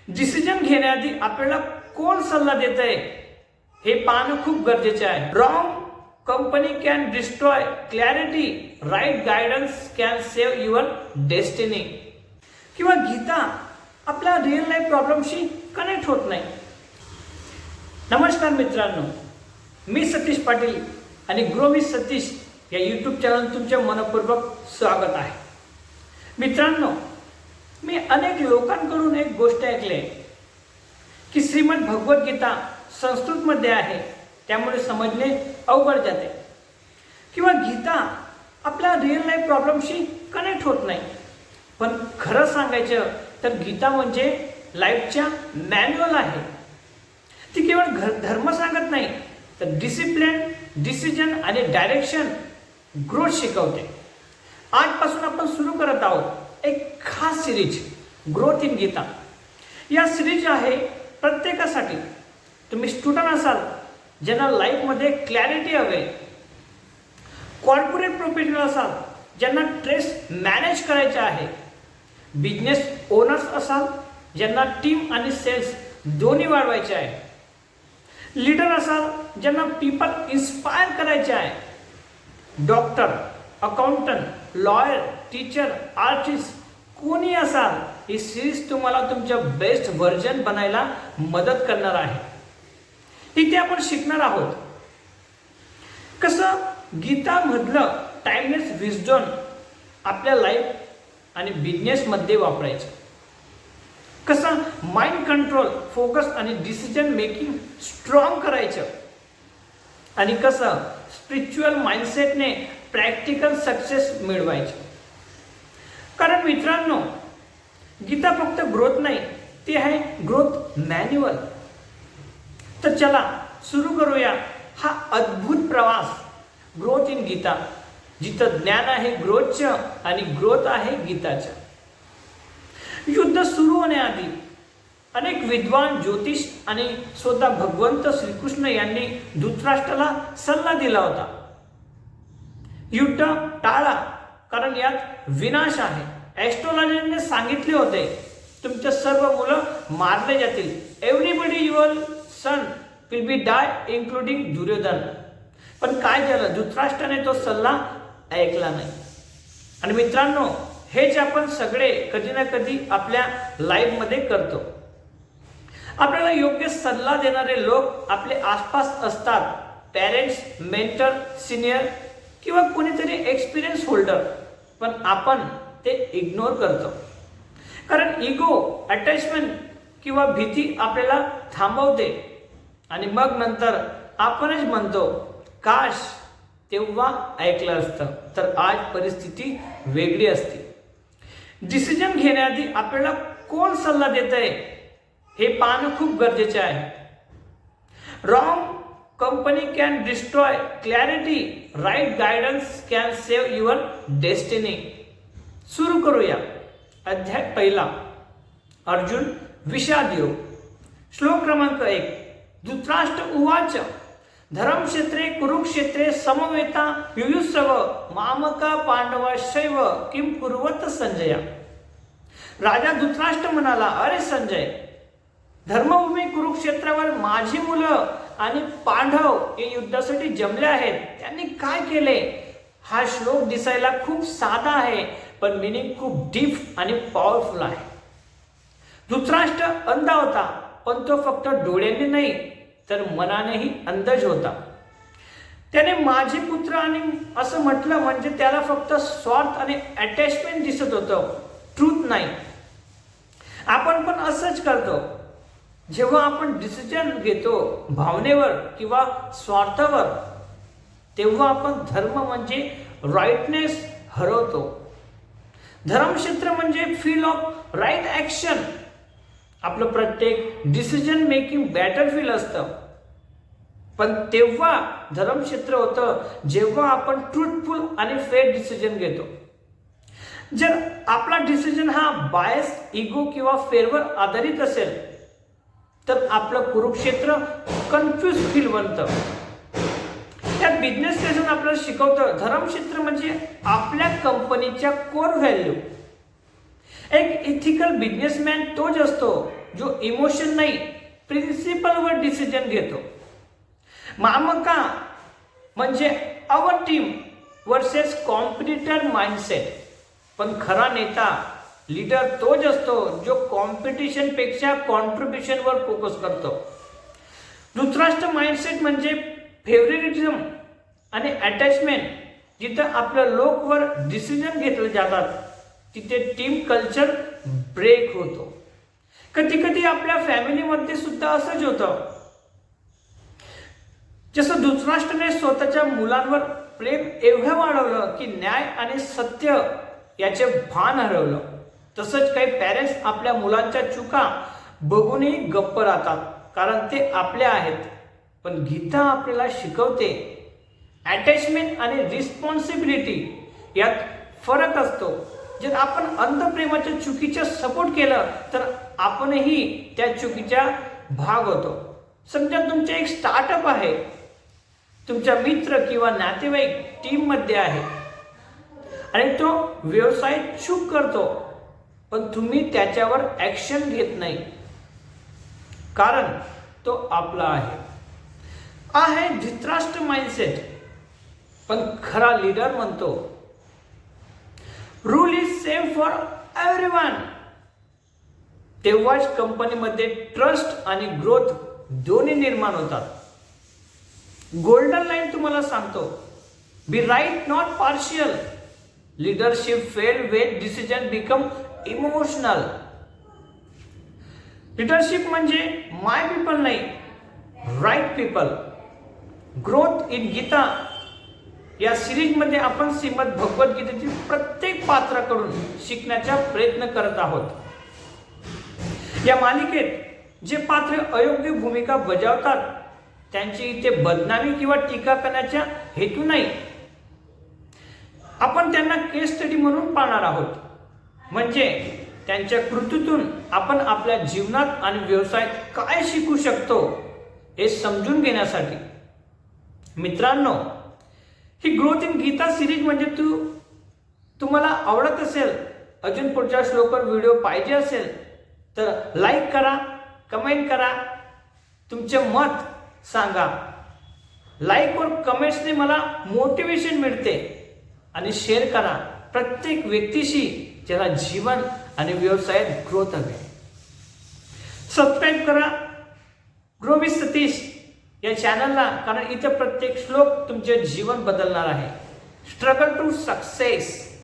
Decision घेण्याआधी आपल्याला कोण सल्ला देत आहे हे पाहणं खूप गरजेचे आहे. Wrong company can destroy clarity, right guidance can save your destiny. किंवा गीता आपल्या रिअल लाईफ प्रॉब्लेमशी कनेक्ट होत नाही. नमस्कार मित्रांनो, मी सतीश पाटील आणि ग्रो विथ सतीश या यूट्यूब चॅनल तुमचे मनपूर्वक स्वागत आहे. मित्रांनो, मी अनेक लोकांकडून एक गोष्ट ऐकली की श्रीमद भगवद्गीता संस्कृतमध्ये आहे, त्यामुळे समजणे अवघड जाते. किंवा गीता आपल्या रिअल लाईफ प्रॉब्लेमशी कनेक्ट होत नाही. पण खरं सांगायचं तर गीता म्हणजे लाईफच्या मॅन्युअल आहे. ती केवळ धर्म सांगत नाही तर डिसिप्लिन, डिसिजन आणि डायरेक्शन, ग्रोथ शिकवते. आजपासून आपण सुरू करत आहोत एक खास सिरीज, ग्रोथ इन गीता. या सिरीज आहे प्रत्येकासाठी. तुम्ही स्टुडंट असाल ज्यांना लाईफमध्ये क्लॅरिटी हवे, कॉर्पोरेट प्रोफेशनल असाल ज्यांना स्ट्रेस मॅनेज करायचे आहे, बिझनेस ओनर्स असाल ज्यांना टीम आणि सेल्स दोन्ही वाढवायचे आहे, लीडर असाल ज्यांना पीपल इन्स्पायर करायचे आहे, doctor, accountant, lawyer, teacher, artist कोणी असाल, ही सिरीज तुम्हाला तुमचं बेस्ट व्हर्जन बनायला मदत करणार आहे. इथे आपण शिकणार आहोत कसं गीतामधलं टाइमलेस विजडम आपल्या लाईफ आणि बिझनेसमध्ये वापरायचं, कसं माइंड कंट्रोल, फोकस आणि डिसिजन मेकिंग स्ट्रॉंग करायचं, आणि कसं स्पिरिच्युअल माइंडसेटने प्रॅक्टिकल सक्सेस मिळवायचं. कारण मित्रांनो, गीता फक्त ग्रोथ नाही, ती आहे ग्रोथ मॅन्युअल. तर चला सुरू करूया हा अद्भुत प्रवास, ग्रोथ इन गीता, जिथं ज्ञान आहे ग्रोथचं आणि ग्रोथ आहे गीताचं. युद्ध सुरू होण्याआधी अनेक विद्वान, ज्योतिष आणि स्वतः भगवंत श्रीकृष्ण यांनी धृतराष्ट्राला सल्ला दिला होता, युद्ध टाळा कारण यात विनाश आहे. ॲस्ट्रोलॉजरने सांगितले होते तुमचे सर्व मुलं मारले जातील, everybody your son will be die including Duryodhana. पण काय झालं, धृतराष्ट्राने तो सल्ला ऐकला नाही. आणि मित्रांनो, हेच आपण सगळे कधी ना कधी आपल्या लाईफमध्ये करतो. आपल्याला योग्य सल्ला देणारे लोक आपले आसपास असतात, पॅरेंट्स, मेंटर, सिनियर किंवा कोणीतरी एक्सपिरियन्स होल्डर. पण आपण ते इग्नोर करतो कारण इगो, अटॅचमेंट किंवा भीती आपल्याला थांबवते. आणि मग नंतर आपणच म्हणतो, काश तेव्हा ऐकलं असतं तर आज परिस्थिती वेगळी असती. डिसिजन घेण्याआधी आपल्याला कोण सल्ला देत आहे हे पाहणं खूप गरजेचे आहे. Wrong company can destroy clarity, right guidance can save your destiny. सुरू करूया. अध्याय पहिला, अर्जुन विषाद योग. श्लोक क्रमांक 1. धृतराष्ट्र उवाच धर्मक्षेत्रे कुरुक्षेत्रे समवेता युयुत्सव मामका पांडवाश्चैव किम कुर्वत संजय. राजा धृतराष्ट्र म्हणाला, अरे संजय, धर्मभूमी कुरुक्षेत्रावर माझी मुलं आणि पांडव हे युद्धासाठी जमले आहेत, त्यांनी काय केले? हा श्लोक दिसायला खूप साधा आहे पण मिनिंग खूप डीप आणि पॉवरफुल आहे. धृतराष्ट्र अंध होता, पण तो फक्त डोळ्यांनी नाही तर मनानेही अंधज होता. त्याने माझे पुत्र आणि असं म्हटलं म्हणजे त्याला फक्त स्वार्थ आणि अटॅचमेंट दिसत होतं, ट्रूथ नाही. आपण पण असंच करतो. जेव्हा आपण डिसिजन घेतो भावनेवर किंवा स्वार्थावर, तेव्हा आपण धर्म म्हणजे राईटनेस हरवतो. धर्मक्षेत्र म्हणजे फील्ड ऑफ राईट ॲक्शन. आपलं प्रत्येक डिसिजन मेकिंग बॅटलफील्ड असतं. पण तेव्हा धर्मक्षेत्र होतं जेव्हा आपण ट्रूथफुल आणि फेअर डिसिजन घेतो. जर आपला डिसिजन हा बायस, इगो किंवा फेअरवर आधारित असेल तर आपलं कुरुक्षेत्र कन्फ्यूज फील बनतं. त्यात बिझनेस लेसन आपल्याला शिकवतं धर्मक्षेत्र म्हणजे आपल्या कंपनीच्या कोर व्हॅल्यू. एक इथिकल बिझनेसमॅन तोच असतो जो इमोशन नाही प्रिन्सिपलवर डिसिजन घेतो. मामका म्हणजे our team versus competitor mindset. पण खरा नेता लीडर तोच असतो जो कॉम्पिटिशन पेक्षा कॉन्ट्रीब्युशनवर फोकस करतो. धृतराष्ट्र माइंडसेट म्हणजे फेवरेटिझम आणि अटॅचमेंट. जिथं आपल्या लोकवर डिसिजन घेतले जातात तिथे टीम कल्चर ब्रेक होतो. कधी कधी आपल्या फॅमिलीमध्ये सुद्धा असंच होतं. जसं धृतराष्ट्राने स्वतःच्या मुलांवर प्रेम एवढं वाढवलं की न्याय आणि सत्य याचे भान हरवलं, तसंच काही पॅरेंट्स आपल्या मुलांच्या चुका बघूनही गप्प राहतात कारण ते आपल्या आहेत. पण गीता आपल्याला शिकवते अटॅचमेंट आणि रिस्पॉन्सिबिलिटी यात फरक असतो. जर आपण अंधप्रेमाच्या चुकीचं सपोर्ट केलं तर आपणही त्या चुकीचा भाग होतो. समजा तुमचे एक स्टार्टअप आहे, तुमचा मित्र किंवा नातेवाईक टीम मध्ये आहे आणि तो व्यवसाय चूक करतो, पण तुम्ही त्याच्यावर ऍक्शन घेत नाही कारण तो आपला आहे धृतराष्ट्र माइंडसेट. पण खरा लीडर म्हणतो rule is same for everyone. तेव्हाच कंपनीमध्ये ट्रस्ट आणि ग्रोथ दोन्ही निर्माण होतात. गोल्डन लाईन तुम्हाला सांगतो, be right not partial. Leadership fail when decision become emotional. Leadership म्हणजे माय पीपल नाही, right people. Growth in Gita या सिरीजमध्ये आपण श्रीमद भगवद्गीतेतील प्रत्येक पात्राकडून शिकण्याचा प्रयत्न करत आहोत. या मालिकेत जे पात्र अयोग्य भूमिका बजावतात त्यांची इथे बदनामी किंवा टीका करण्याचा हेतू नाही. आपण त्यांना केस स्टडी म्हणून पाहणार आहोत, म्हणजे त्यांच्या कृतीतून आपण आपल्या जीवनात आणि व्यवसायात काय शिकू शकतो हे समजून घेण्यासाठी. मित्रांनो, ही ग्रोथ इन गीता सिरीज म्हणजे तुम्हाला आवडत असेल, अजून पुढच्या श्लोकावर व्हिडिओ पाहिजे असेल तर लाईक करा, कमेंट करा, तुमचे मत सांगा. लाईक व कमेंट्सने मला मोटिवेशन मिळते. आणि शेअर करा प्रत्येक व्यक्तीशी ज्याला जीवन आणि व्यवसायात ग्रोथ हवे. सबस्क्राईब करा ग्रो विथ सतीश या चॅनलला, कारण इथे प्रत्येक श्लोक तुमचे जीवन बदलणार आहे. Struggle to success.